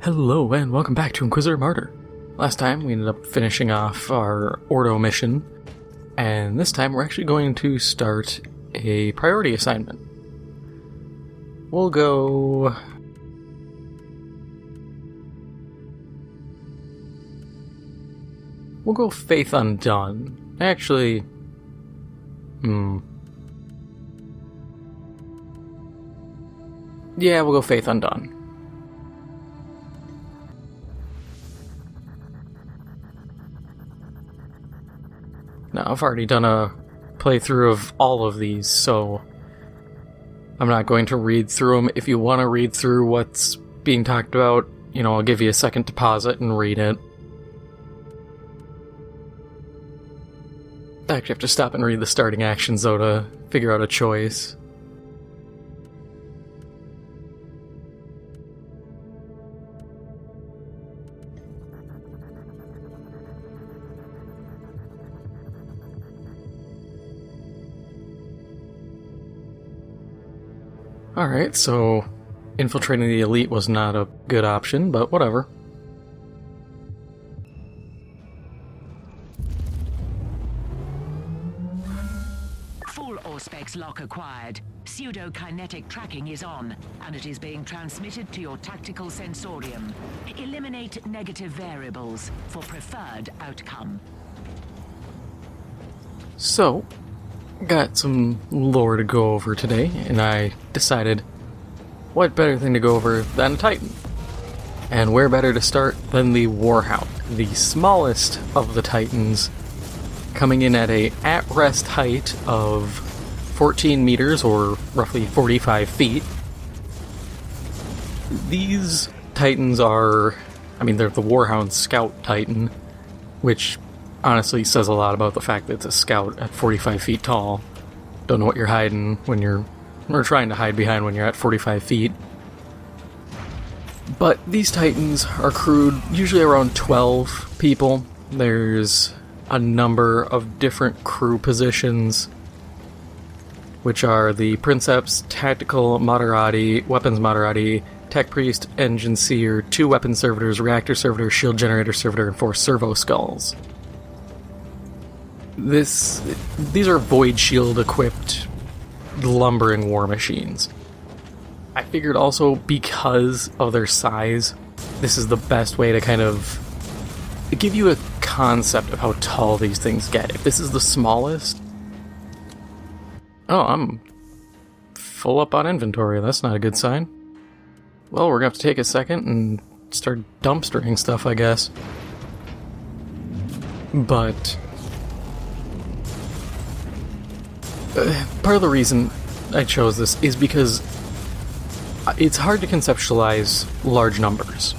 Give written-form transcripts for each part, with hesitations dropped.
Hello and welcome back to Inquisitor Martyr. Last time we ended up finishing off our Ordo mission, and this time we're actually going to start a priority assignment. We'll go... Faith Undone. Actually... Yeah, we'll go Faith Undone. Now, I've already done a playthrough of all of these, so I'm not going to read through them. If you want to read through what's being talked about, I'll give you a second to pause it and read it. I actually have to stop and read the starting actions, though, to figure out a choice. Alright, so infiltrating the elite was not a good option, but whatever. Full Auspex lock acquired. Pseudo-kinetic tracking is on, and it is being transmitted to your tactical sensorium. Eliminate negative variables for preferred outcome. So, got some lore to go over today, and I decided, what better thing to go over than a Titan? And where better to start than the Warhound, the smallest of the Titans, coming in at a at-rest height of 14 meters, or roughly 45 feet. These Titans are, they're the Warhound Scout Titan, which honestly says a lot about the fact that it's a scout at 45 feet tall. Don't know what you're hiding or trying to hide behind when you're at 45 feet. But these Titans are crewed usually around 12 people. There's a number of different crew positions, which are the Princeps, Tactical Moderati, Weapons Moderati, Tech Priest, Engine Seer, 2 Weapon Servitors, Reactor Servitor, Shield Generator Servitor, and 4 Servo Skulls. These are Void Shield equipped lumbering war machines. I figured also because of their size, this is the best way to kind of give you a concept of how tall these things get. If this is the smallest... Oh, I'm full up on inventory. That's not a good sign. Well, we're going to have to take a second and start dumpstering stuff, I guess. But... part of the reason I chose this is because it's hard to conceptualize large numbers,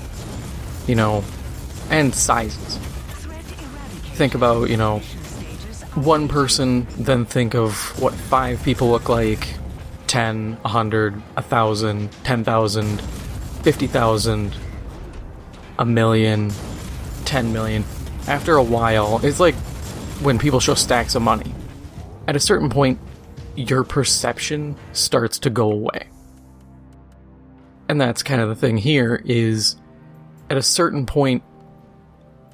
and sizes. Think about, one person, then think of what 5 people look like, 10, 100, 1,000, 10,000, 50,000, a million, 10 million. After a while, it's like when people show stacks of money. At a certain point, your perception starts to go away. And that's kind of the thing here, is at a certain point,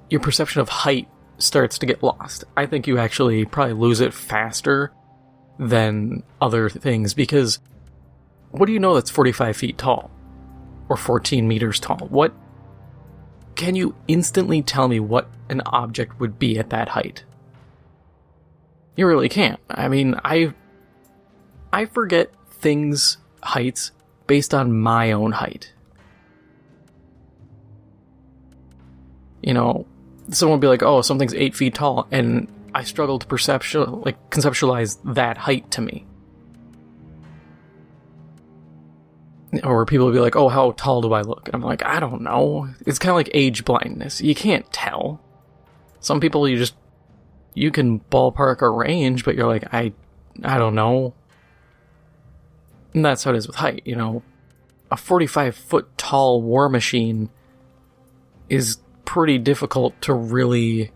your perception of height starts to get lost. I think you actually probably lose it faster than other things, because what do you know that's 45 feet tall? Or 14 meters tall? What? Can you instantly tell me what an object would be at that height? You really can't. I forget things' heights based on my own height. Someone will be like, oh, something's 8 feet tall, and I struggle to conceptualize that height to me. Or people will be like, oh, how tall do I look? And I'm like, I don't know. It's kind of like age blindness. You can't tell. Some people you can ballpark a range, but you're like, I don't know. And that's how it is with height, A 45-foot tall war machine is pretty difficult to really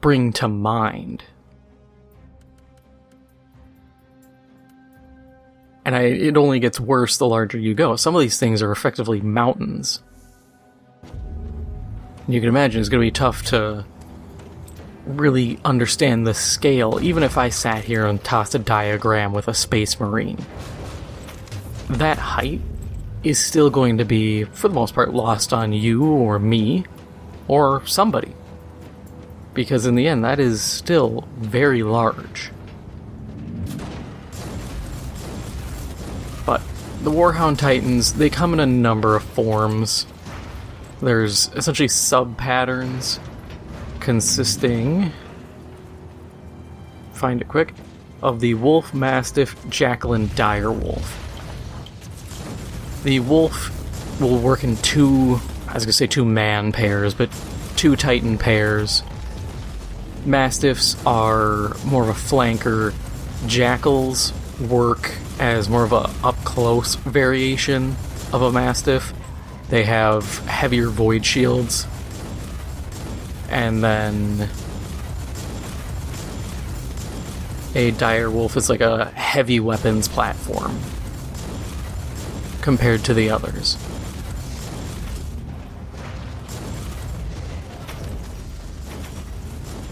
bring to mind. And it only gets worse the larger you go. Some of these things are effectively mountains. You can imagine it's going to be tough to really understand the scale, even if I sat here and tossed a diagram with a Space Marine. That height is still going to be, for the most part, lost on you or me or somebody. Because in the end, that is still very large. But the Warhound Titans, they come in a number of forms. There's essentially sub-patterns consisting, find it quick, of the Wolf, Mastiff, Jackal, and Direwolf. The Wolf will work in two man pairs, but two Titan pairs. Mastiffs are more of a flanker. Jackals work as more of a up-close variation of a Mastiff. They have heavier void shields. And then a Direwolf is like a heavy weapons platform compared to the others.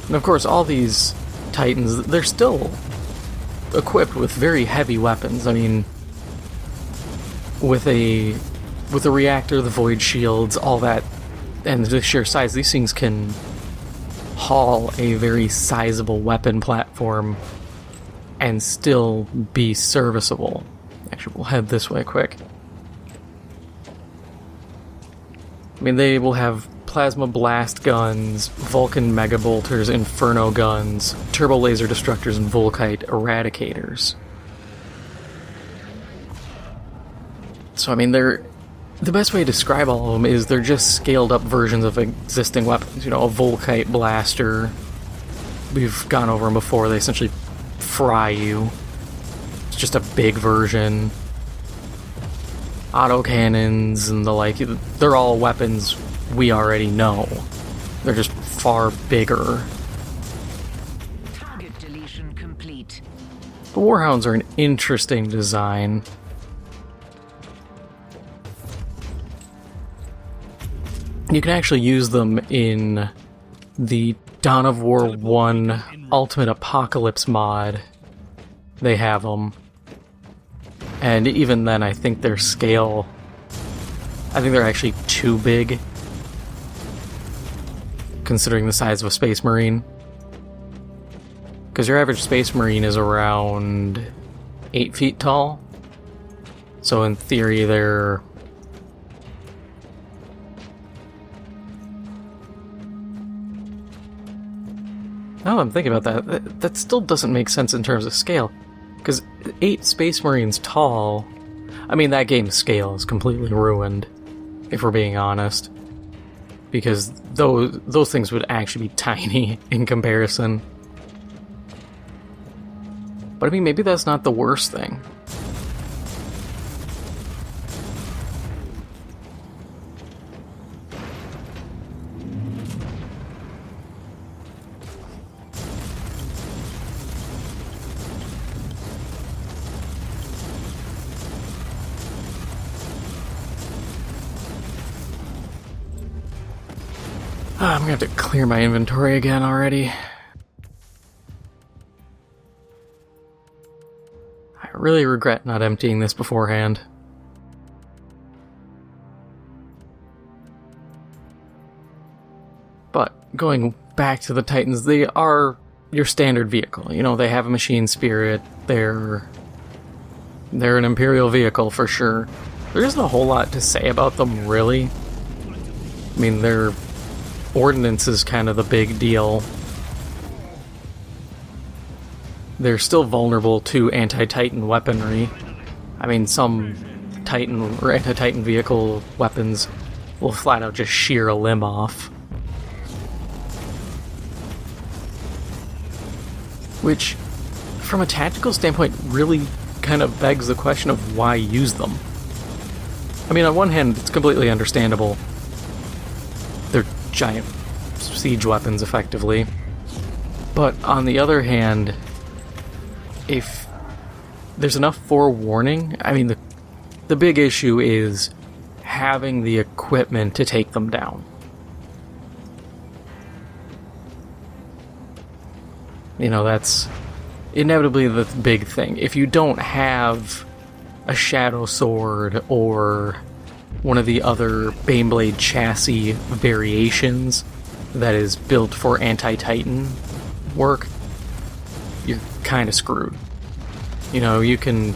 And of course, all these Titans, they're still equipped with very heavy weapons. I mean, with a reactor, the void shields, all that, and the sheer size, these things can haul a very sizable weapon platform and still be serviceable. Actually, we'll head this way quick. I mean, they will have plasma blast guns, Vulcan megabolters, inferno guns, turbo laser destructors, and Volkite eradicators. So, I mean, the best way to describe all of them is they're just scaled up versions of existing weapons. You know, a Volkite blaster. We've gone over them before. They essentially fry you. It's just a big version. Autocannons and the like. They're all weapons we already know. They're just far bigger. Target deletion complete. The Warhounds are an interesting design. You can actually use them in the Dawn of War 1 Ultimate Apocalypse mod. They have them. And even then, I think their scale... I think they're actually too big, considering the size of a Space Marine. Because your average Space Marine is around 8 feet tall. So in theory, they're... Now that I'm thinking about that still doesn't make sense in terms of scale. Because 8 Space Marines tall... I mean, that game's scale is completely ruined, if we're being honest. Because those things would actually be tiny in comparison. But I mean, maybe that's not the worst thing. I'm gonna have to clear my inventory again already. I really regret not emptying this beforehand. But going back to the Titans, they are your standard vehicle. You know, they have a machine spirit. They're an Imperial vehicle for sure. There isn't a whole lot to say about them, really. I mean, their ordnance is kind of the big deal. They're still vulnerable to anti-Titan weaponry. I mean, some Titan or anti-Titan vehicle weapons will flat out just shear a limb off. Which, from a tactical standpoint, really kind of begs the question of why use them. I mean, on one hand, it's completely understandable. They're giant siege weapons, effectively. But on the other hand, if there's enough forewarning, I mean, the big issue is having the equipment to take them down. You know, that's inevitably the big thing. If you don't have a Shadow Sword or one of the other Baneblade chassis variations that is built for anti-Titan work, you're kind of screwed. You know, you can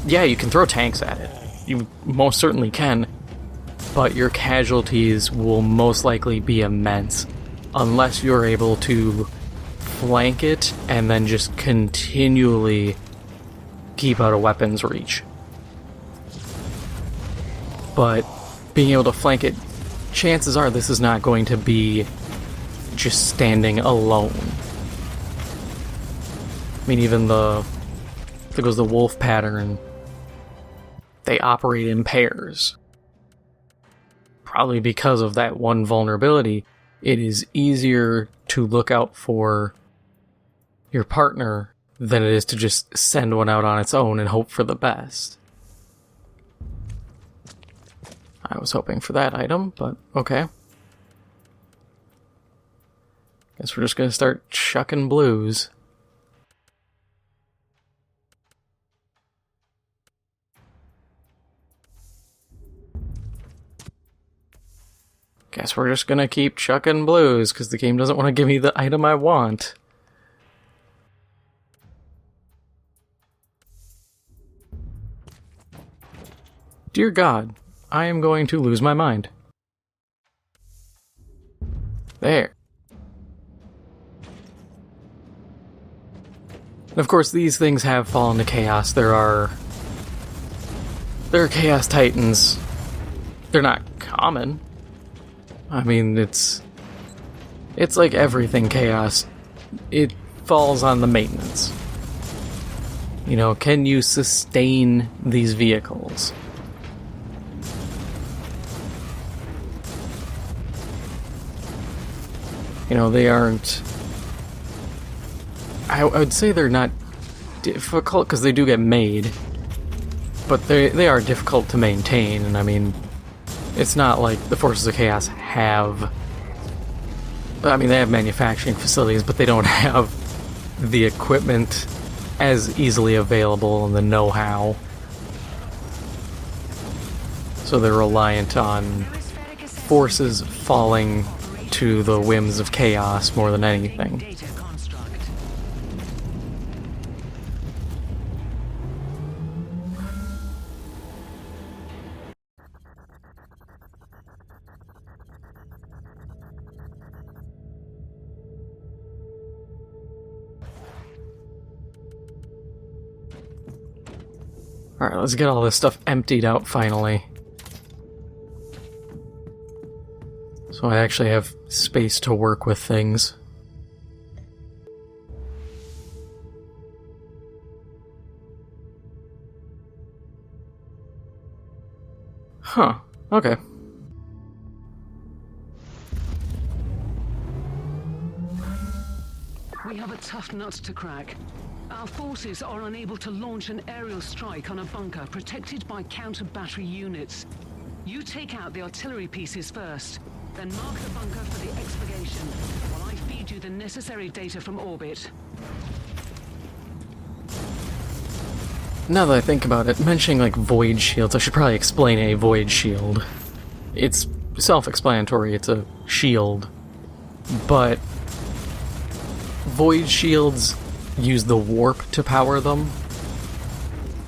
throw tanks at it. You most certainly can, but your casualties will most likely be immense unless you're able to flank it and then just continually keep out of weapons reach. But being able to flank it, chances are this is not going to be just standing alone. I mean, even if it goes the wolf pattern, they operate in pairs. Probably because of that one vulnerability, it is easier to look out for your partner than it is to just send one out on its own and hope for the best. I was hoping for that item, but okay. Guess we're just gonna start chucking blues. Guess we're just gonna keep chucking blues, because the game doesn't want to give me the item I want. Dear God, I am going to lose my mind. There. And of course, these things have fallen to chaos. There are Chaos Titans. They're not common. I mean, it's like everything Chaos. It falls on the maintenance. You know, can you sustain these vehicles? You know, they aren't... I would say they're not difficult, because they do get made. But they are difficult to maintain, and I mean... It's not like the Forces of Chaos have... I mean, they have manufacturing facilities, but they don't have the equipment as easily available and the know-how. So they're reliant on forces falling to the whims of chaos more than anything. Alright, let's get all this stuff emptied out finally. So I actually have space to work with things. Huh, okay. We have a tough nut to crack. Our forces are unable to launch an aerial strike on a bunker protected by counter-battery units. You take out the artillery pieces first, then mark the bunker for the expurgation, while I feed you the necessary data from orbit. Now that I think about it, mentioning like void shields, I should probably explain a void shield. It's self-explanatory, it's a shield. But void shields use the warp to power them,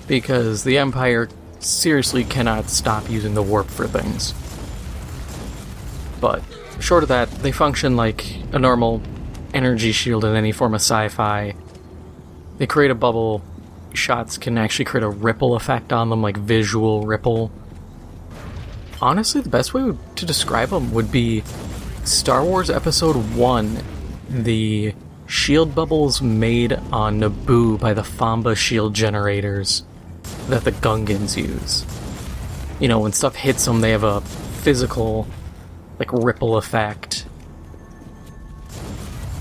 because the Empire seriously cannot stop using the warp for things. But short of that, they function like a normal energy shield in any form of sci-fi. They create a bubble. Shots can actually create a ripple effect on them, like visual ripple. Honestly, the best way to describe them would be Star Wars Episode 1, the shield bubbles made on Naboo by the Famba shield generators that the Gungans use. You know, when stuff hits them, they have a physical, like, ripple effect.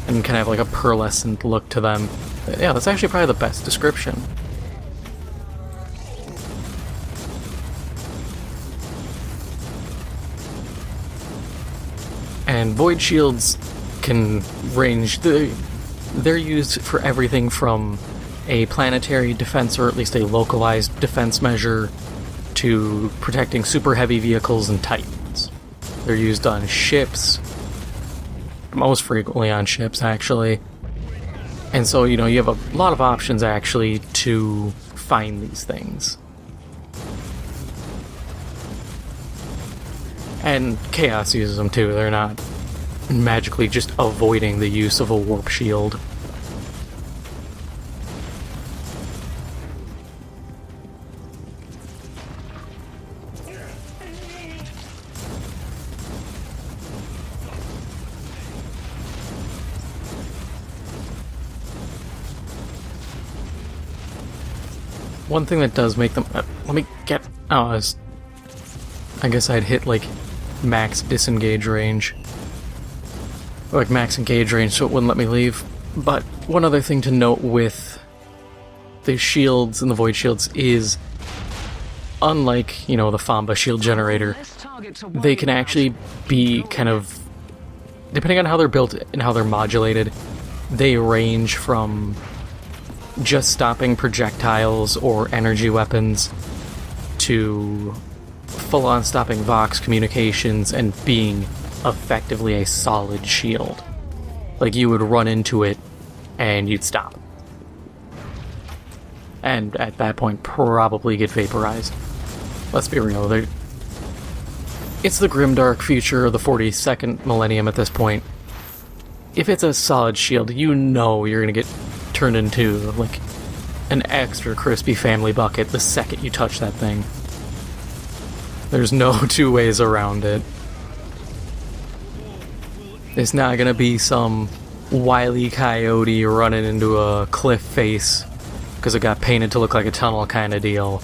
And kind of have, like, a pearlescent look to them. Yeah, that's actually probably the best description. And void shields can range they're used for everything from a planetary defense, or at least a localized defense measure, to protecting super heavy vehicles and titans. They're used on ships, most frequently on ships, actually. And so, you have a lot of options, actually, to find these things. And Chaos uses them, too. They're not magically just avoiding the use of a warp shield. One thing that does make them... let me get... Oh, I guess I'd hit, like, max disengage range. Or, like, max engage range, so it wouldn't let me leave. But one other thing to note with the shields and the void shields is, unlike, the Famba shield generator, they can actually be kind of... Depending on how they're built and how they're modulated, they range from just stopping projectiles or energy weapons to full-on stopping Vox communications and being effectively a solid shield. Like, you would run into it and you'd stop. And at that point, probably get vaporized. Let's be real, it's the grimdark future of the 42nd millennium at this point. If it's a solid shield, you're gonna get turned into, like, an extra crispy family bucket the second you touch that thing. There's no two ways around it. It's not gonna be some wily coyote running into a cliff face because it got painted to look like a tunnel kind of deal.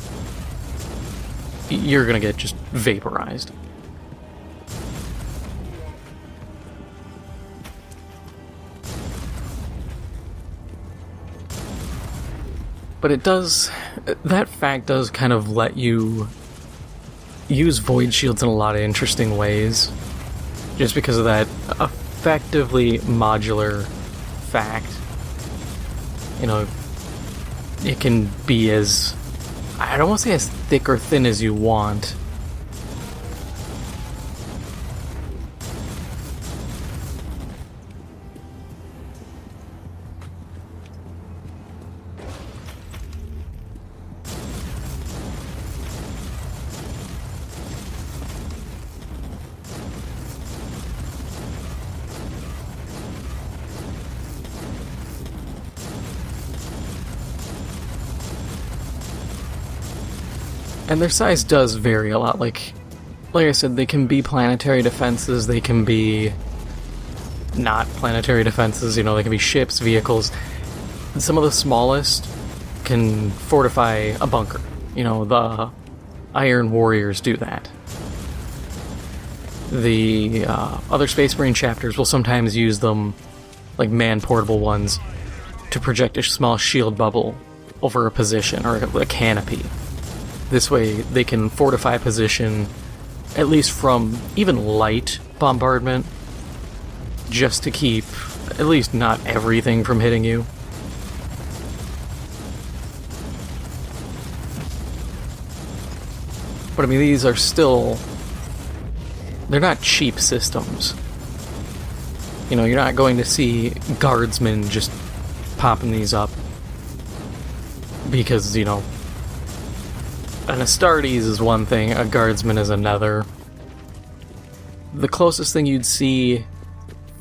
You're gonna get just vaporized. But that fact does kind of let you use void shields in a lot of interesting ways, just because of that effectively modular fact. It can be as, I don't want to say as thick or thin as you want. And their size does vary a lot. Like I said, they can be planetary defenses, they can be not planetary defenses, they can be ships, vehicles. Some of the smallest can fortify a bunker. The Iron Warriors do that. The other Space Marine chapters will sometimes use them, like man-portable ones, to project a small shield bubble over a position or a canopy. This way they can fortify a position, at least from even light bombardment, just to keep at least not everything from hitting you. But I mean, these are still... they're not cheap systems. You're not going to see guardsmen just popping these up because, an Astartes is one thing, a guardsman is another. The closest thing you'd see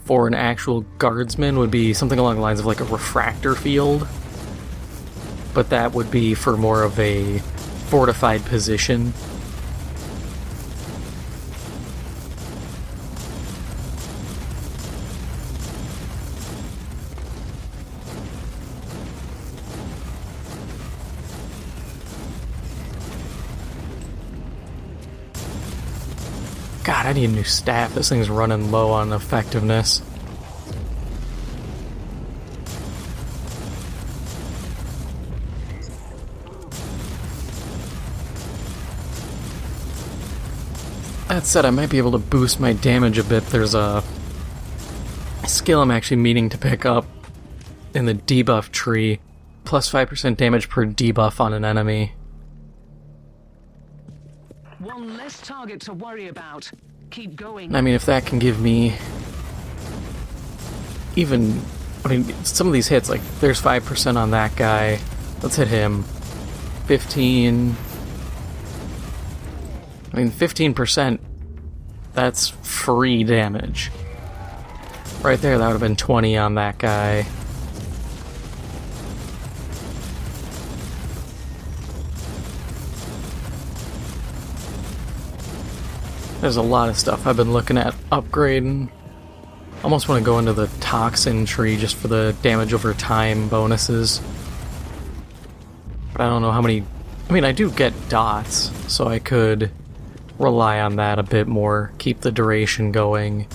for an actual guardsman would be something along the lines of like a refractor field, but that would be for more of a fortified position. God, I need a new staff. This thing's running low on effectiveness. That said, I might be able to boost my damage a bit. There's a skill I'm actually meaning to pick up in the debuff tree. Plus 5% damage per debuff on an enemy. One less target to worry about. Keep going. I mean, if that can give me even, I mean, some of these hits, like, there's 5% on that guy. Let's hit him. 15. I mean, 15%, that's free damage. Right there, that would have been 20 on that guy. There's a lot of stuff I've been looking at upgrading. Almost want to go into the toxin tree just for the damage over time bonuses. But I don't know how many... I mean, I do get dots, so I could rely on that a bit more, keep the duration going.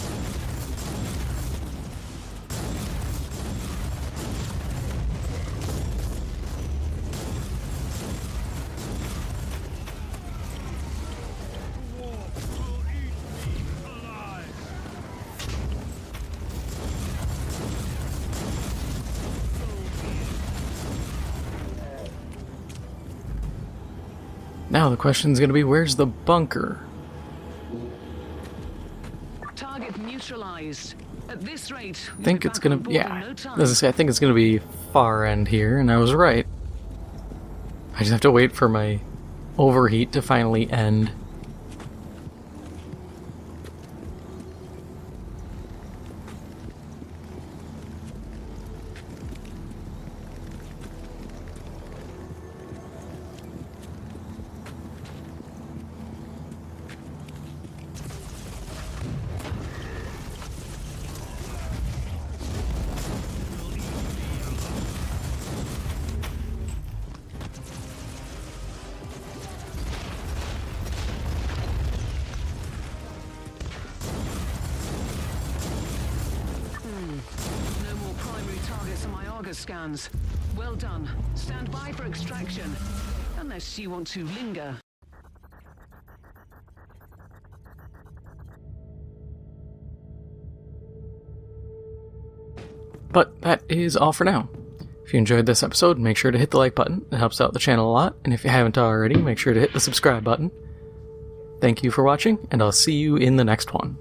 Now the question's gonna be, where's the bunker? Target neutralized. At this rate, I think it's gonna, yeah, as I say, I think it's gonna be far end here, and I was right. I just have to wait for my overheat to finally end. No more primary targets on my Argus scans. Well done. Stand by for extraction. Unless you want to linger. But that is all for now. If you enjoyed this episode, make sure to hit the like button. It helps out the channel a lot. And if you haven't already, make sure to hit the subscribe button. Thank you for watching, and I'll see you in the next one.